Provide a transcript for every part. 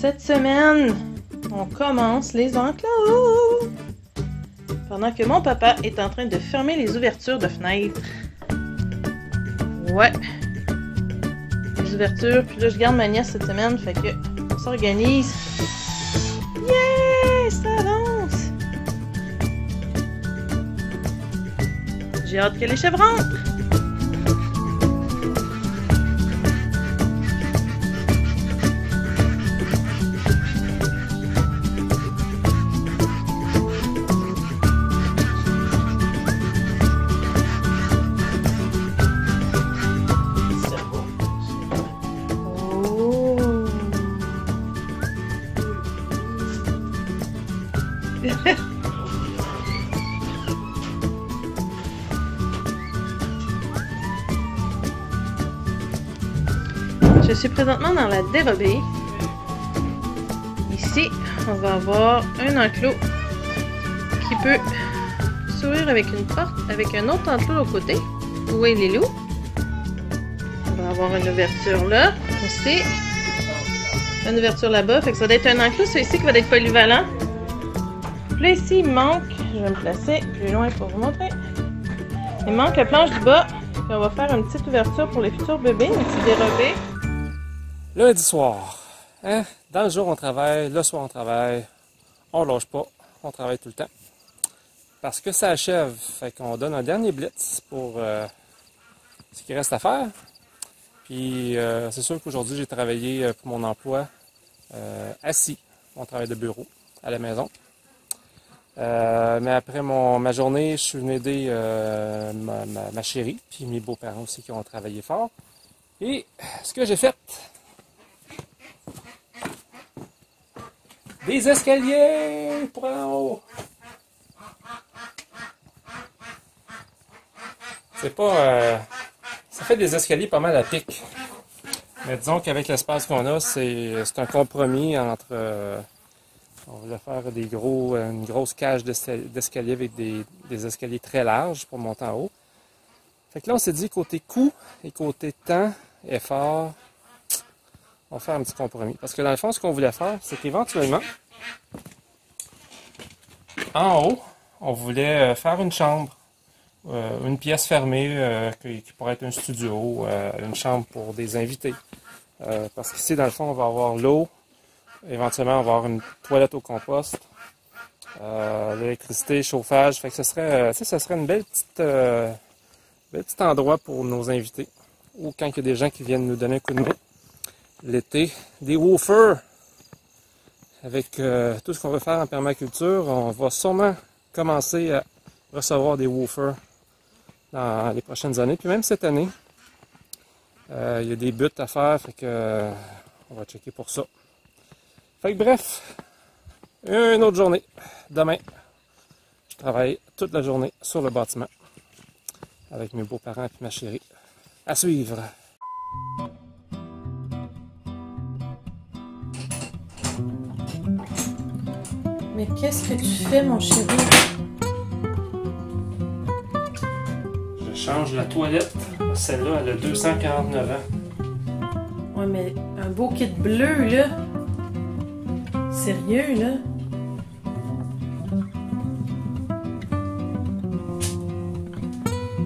Cette semaine, on commence les enclos. Pendant que mon papa est en train de fermer les ouvertures de fenêtres. Ouais. Les ouvertures, puis là je garde ma nièce cette semaine, fait que on s'organise. Yeah! Ça avance! J'ai hâte que les chèvres rentrent! Je suis présentement dans la dérobée. Ici, on va avoir un enclos qui peut s'ouvrir avec une porte, avec un autre enclos au côté. Où est les loups? On va avoir une ouverture là, aussi. Une ouverture là-bas, fait que ça va être un enclos, celui-ci qui va être polyvalent. Puis là, ici, il manque, je vais me placer plus loin pour vous montrer. Il manque la planche du bas, puis on va faire une petite ouverture pour les futurs bébés, une petite dérobée. Lundi soir, hein? Dans le jour on travaille, le soir on travaille, on lâche pas, on travaille tout le temps. Parce que ça achève, fait qu'on donne un dernier blitz pour ce qui reste à faire. Puis c'est sûr qu'aujourd'hui j'ai travaillé pour mon emploi assis, mon travail de bureau à la maison. Mais après ma journée, je suis venu aider ma chérie, puis mes beaux-parents aussi qui ont travaillé fort. Et ce que j'ai fait, des escaliers pour en haut. C'est pas... ça fait des escaliers pas mal à pic. Mais disons qu'avec l'espace qu'on a, c'est un compromis entre... on voulait faire une grosse cage d'escalier avec des escaliers très larges pour monter en haut. Fait que là, on s'est dit côté coût et côté temps, effort, on va faire un petit compromis. Parce que dans le fond, ce qu'on voulait faire, c'est qu'éventuellement, en haut, on voulait faire une chambre, une pièce fermée qui pourrait être un studio, une chambre pour des invités. Parce qu'ici, dans le fond, on va avoir l'eau, éventuellement, on va avoir une toilette au compost, l'électricité, chauffage. Fait que ce serait une belle petit endroit pour nos invités. Ou quand il y a des gens qui viennent nous donner un coup de main. L'été, des woofers. Avec tout ce qu'on veut faire en permaculture, on va sûrement commencer à recevoir des woofers dans les prochaines années. Puis même cette année, il y a des buts à faire, fait que on va checker pour ça. Fait que bref, une autre journée. Demain, je travaille toute la journée sur le bâtiment avec mes beaux-parents et ma chérie. À suivre! Mais qu'est-ce que tu fais, mon chéri? Je change la toilette. Celle-là, elle a 249 ans. Ouais, mais un beau kit bleu, là. Sérieux, là?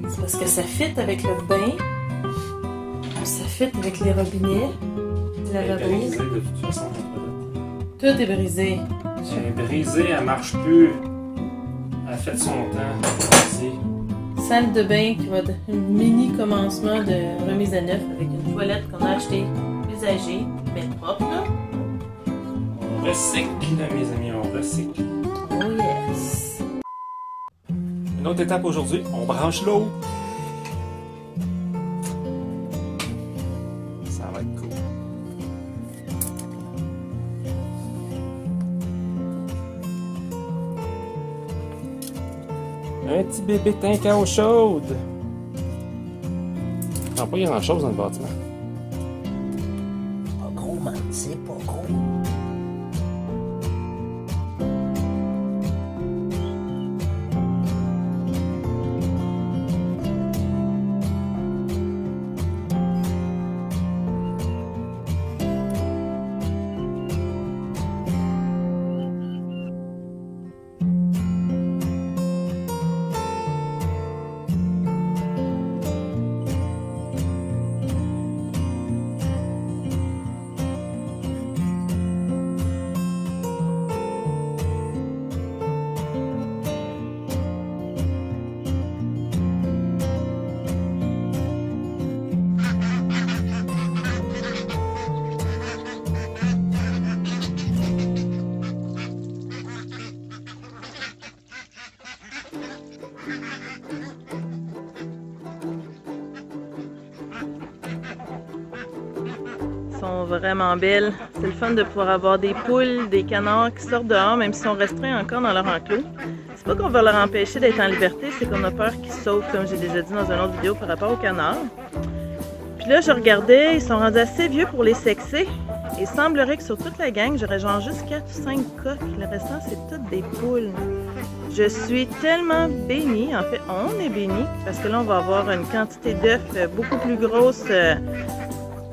C'est parce que ça fit avec le bain. Ça fit avec les robinets. La lavabo. De toute façon, Tout est brisé. elle est brisée, elle marche plus. Elle a fait son temps. Salle de bain qui va être un mini commencement de remise à neuf avec une toilette qu'on a achetée usagée, mais propre, là. On recycle, mes amis, on recycle. Oh yes! Une autre étape aujourd'hui, on branche l'eau. Ça va être cool. Un petit bébé tank à eau chaude. Il n'y a pas grand chose dans le bâtiment. Pas gros, man, c'est pas gros. sont vraiment belles. C'est le fun de pouvoir avoir des poules, des canards qui sortent dehors, même s'ils sont restreints encore dans leur enclos. C'est pas qu'on va leur empêcher d'être en liberté, c'est qu'on a peur qu'ils sautent, comme j'ai déjà dit dans une autre vidéo par rapport aux canards. Puis là, je regardais, ils sont rendus assez vieux pour les sexer. Et il semblerait que sur toute la gang, j'aurais genre juste 4 ou 5 coques. Le restant, c'est toutes des poules. Je suis tellement bénie, en fait, on est bénie, parce que là, on va avoir une quantité d'œufs beaucoup plus grosse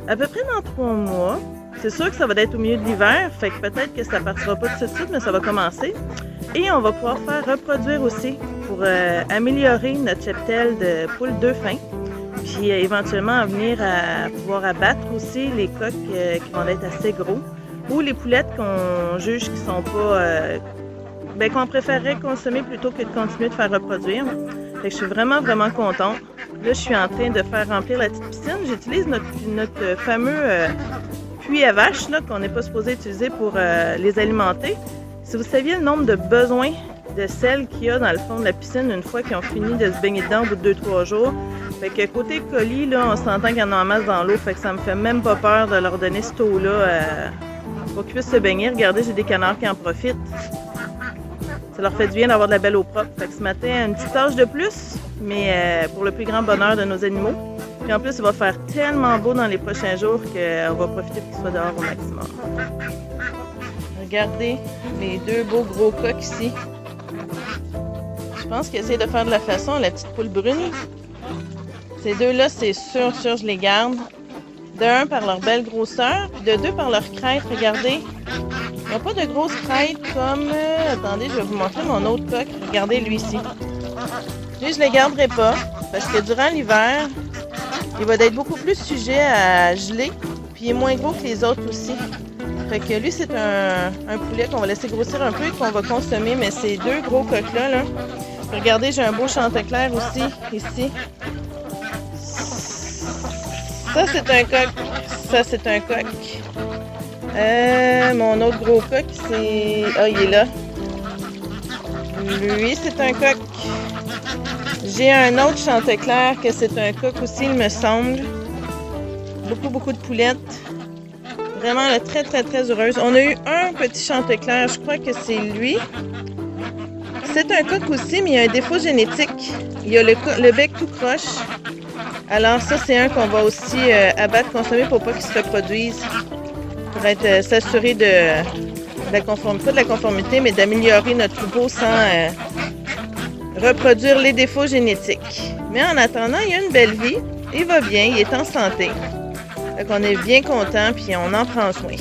à peu près dans 3 mois. C'est sûr que ça va être au milieu de l'hiver, fait que peut-être que ça partira pas tout de suite, mais ça va commencer. Et on va pouvoir faire reproduire aussi pour améliorer notre cheptel de poules d'œufs fins. Puis éventuellement venir à pouvoir abattre aussi les coqs qui vont être assez gros. Ou les poulettes qu'on juge qui sont pas... qu'on préférerait consommer plutôt que de continuer de faire reproduire. Fait que je suis vraiment contente. Là, je suis en train de faire remplir la petite piscine. J'utilise notre fameux puits à vaches qu'on n'est pas supposé utiliser pour les alimenter. Si vous saviez le nombre de besoins de sel qu'il y a dans le fond de la piscine une fois qu'ils ont fini de se baigner dedans au bout de 2-3 jours. Fait que côté colis, là, on s'entend qu'il y en a en masse dans l'eau. Fait que ça me fait même pas peur de leur donner cette eau-là pour qu'ils puissent se baigner. Regardez, j'ai des canards qui en profitent. Ça leur fait du bien d'avoir de la belle eau propre. Fait que ce matin, une petite tâche de plus, mais pour le plus grand bonheur de nos animaux. Puis en plus, il va faire tellement beau dans les prochains jours qu'on va profiter pour qu'ils soient dehors au maximum. Regardez les 2 beaux gros coqs ici. Je pense qu'ils essaient de faire de la façon à la petite poule brune. Ces 2-là, c'est sûr, je les garde. De 1 par leur belle grosseur, puis de 2 par leur crête. Regardez, ils n'ont pas de grosses crêtes comme... attendez, je vais vous montrer mon autre coq. Regardez lui ici. Lui, je ne les garderai pas, parce que durant l'hiver, il va être beaucoup plus sujet à geler, puis il est moins gros que les autres aussi. Fait que lui, c'est un poulet qu'on va laisser grossir un peu et qu'on va consommer, mais ces 2 gros coqs-là, là, regardez, j'ai un beau chanticleer aussi, ici. Ça, c'est un coq. Ça, c'est un coq. Mon autre gros coq, c'est... Ah, il est là. Lui, c'est un coq. J'ai un autre chanticleer que c'est un coq aussi, il me semble. Beaucoup de poulettes. Vraiment, là, très heureuse. On a eu un petit chanticleer, je crois que c'est lui. C'est un coq aussi, mais il a un défaut génétique. Il a le bec tout croche. Alors ça, c'est un qu'on va aussi abattre, consommer pour pas qu'il se reproduise. Pour être s'assurer de la conformité, pas de la conformité, mais d'améliorer notre troupeau sans reproduire les défauts génétiques. Mais en attendant, il a une belle vie, il va bien, il est en santé. Fait qu'on est bien content, puis on en prend soin.